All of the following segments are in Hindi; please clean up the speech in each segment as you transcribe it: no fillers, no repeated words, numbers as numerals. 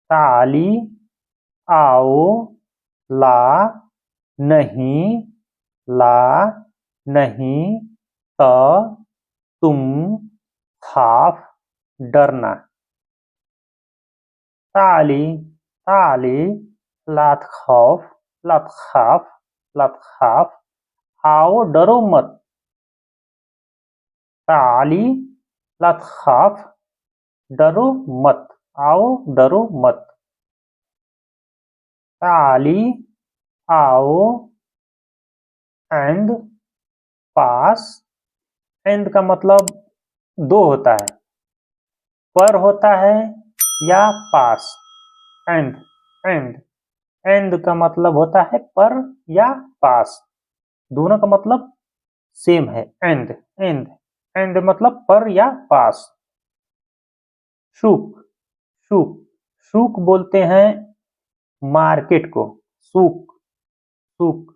ताली आओ, ला नहीं, ला नहीं, त तुम, खाफ डरना। ताली ताली, लात खौफ, लात खाफ, लात खाफ, आओ डरो मत। ताली लात खाफ, डरो मत, आओ डरो मत। ताली आओ, एंड पास, एंड का मतलब दो होता है, पर होता है या पास। एंड एंड एंड का मतलब होता है पर या पास, दोनों का मतलब सेम है। एंड एंड एंड मतलब पर या पास। सूक सूक सूक बोलते हैं मार्केट को। सूक सूक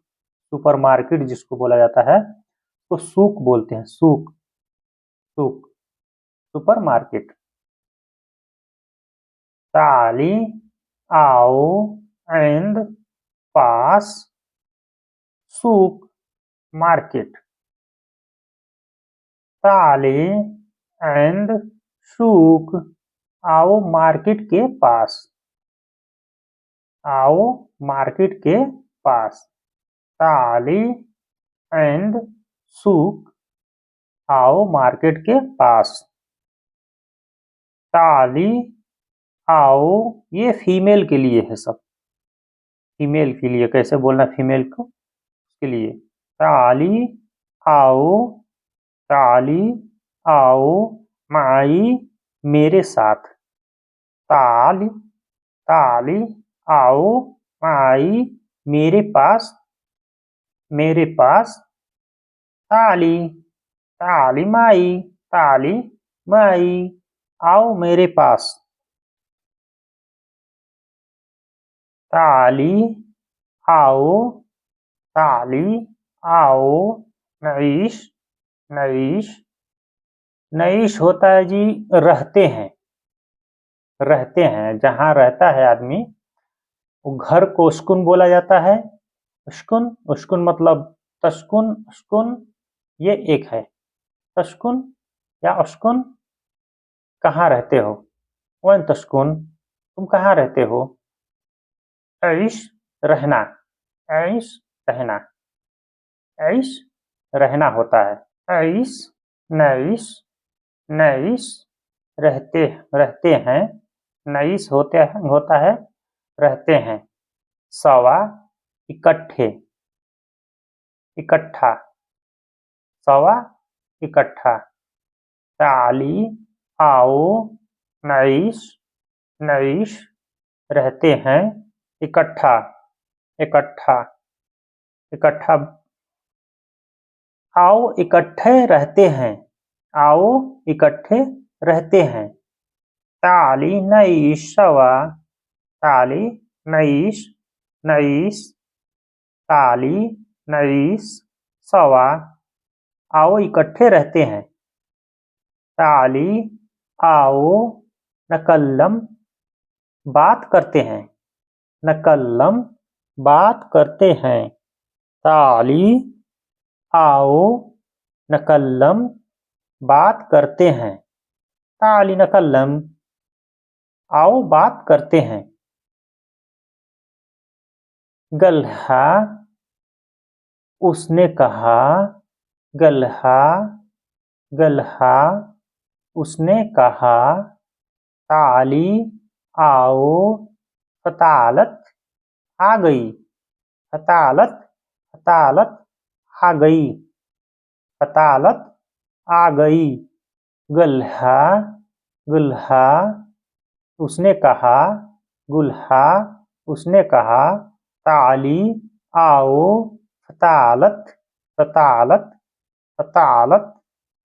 सुपरमार्केट जिसको बोला जाता है तो सूक बोलते हैं। सूक सूक सुपरमार्केट। ताली आओ, एंड पास, सूक मार्केट। ताली एंड सूक, आओ मार्केट के पास, आओ मार्केट के पास। ताली एंड सूक, आओ मार्केट के पास। ताली आओ, ये फीमेल के लिए है सब, फीमेल के लिए कैसे बोलना फीमेल को उसके लिए। ताली आओ, ताली आओ माई मेरे साथ। ताली ताली आओ माई मेरे पास, मेरे पास। ताली ताली माई, ताली माई आओ मेरे पास। ताली आओ, ताली आओ नईश, नईश, नईश होता है जी रहते हैं, रहते हैं जहाँ रहता है आदमी, वो घर को उस्कुन बोला जाता है। उस्कुन उस्कुन मतलब तस्कुन उस्कुन, ये एक है। तस्कुन या उस्कुन, कहाँ रहते हो, वैन तस्कुन तुम कहाँ रहते हो। ऐश रहना, ऐश रहना, ऐश रहना होता है। ऐश नईश, नईश रहते रहते हैं, नईश होते हैं होता है रहते हैं। सवा इकट्ठे, इकट्ठा, सवा इकट्ठा। ताली आओ, नईश, नईश रहते हैं इकट्ठा, इकट्ठा, इकट्ठा। आओ इकट्ठे रहते हैं, आओ इकट्ठे रहते हैं। ताली नईश सवा, ताली नईश, नईश, ताली नईश सवा, आओ इकट्ठे रहते हैं। ताली आओ नकल्लम, बात करते हैं, नकल्लम बात करते हैं। ताली आओ नकल्लम बात करते हैं। ताली नकल्लम आओ बात करते हैं। गल्हा उसने कहा, गल्हा, गल्हा उसने कहा। ताली आओ, फतालत आ गई, फतालत, फतालत आ गई, फतालत आ गई। गुल्हा, गुल्हा उसने कहा, गुल्हा उसने कहा। ताली आओ, फतालत, फतालत, फतालत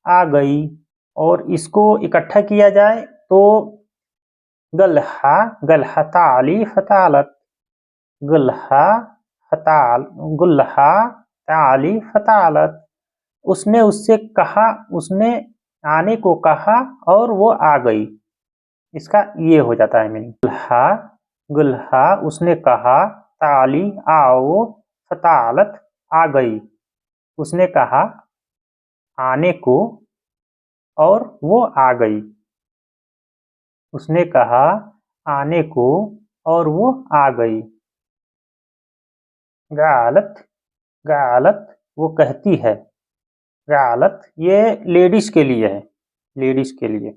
आ गई। और इसको इकट्ठा किया जाए तो गल्हा, गल्हा ताली फतालत, गुल्हा फताल, गुल्हा ताली फतालत। उसने उससे कहा, उसने आने को कहा और वो आ गई। इसका ये हो जाता है मीनिंग। गुल्हा गुल्हा उसने कहा, ताली आओ, फतालत आ गई। उसने कहा आने को और वो आ गई। उसने कहा आने को और वो आ गई। गालत, गालत वो कहती है। गालत ये लेडीज के लिए है, लेडीज के लिए।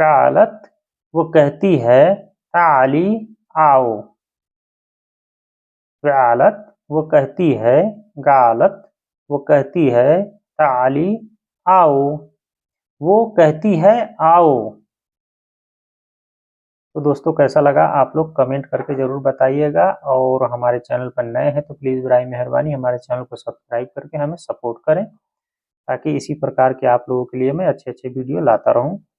गालत वो कहती है, ताली आओ। गालत वो कहती है, गालत वो कहती है, ताली आओ। वो कहती है आओ। तो दोस्तों कैसा लगा आप लोग कमेंट करके ज़रूर बताइएगा, और हमारे चैनल पर नए हैं तो प्लीज़ बराए मेहरबानी हमारे चैनल को सब्सक्राइब करके हमें सपोर्ट करें, ताकि इसी प्रकार के आप लोगों के लिए मैं अच्छे-अच्छे वीडियो लाता रहूं।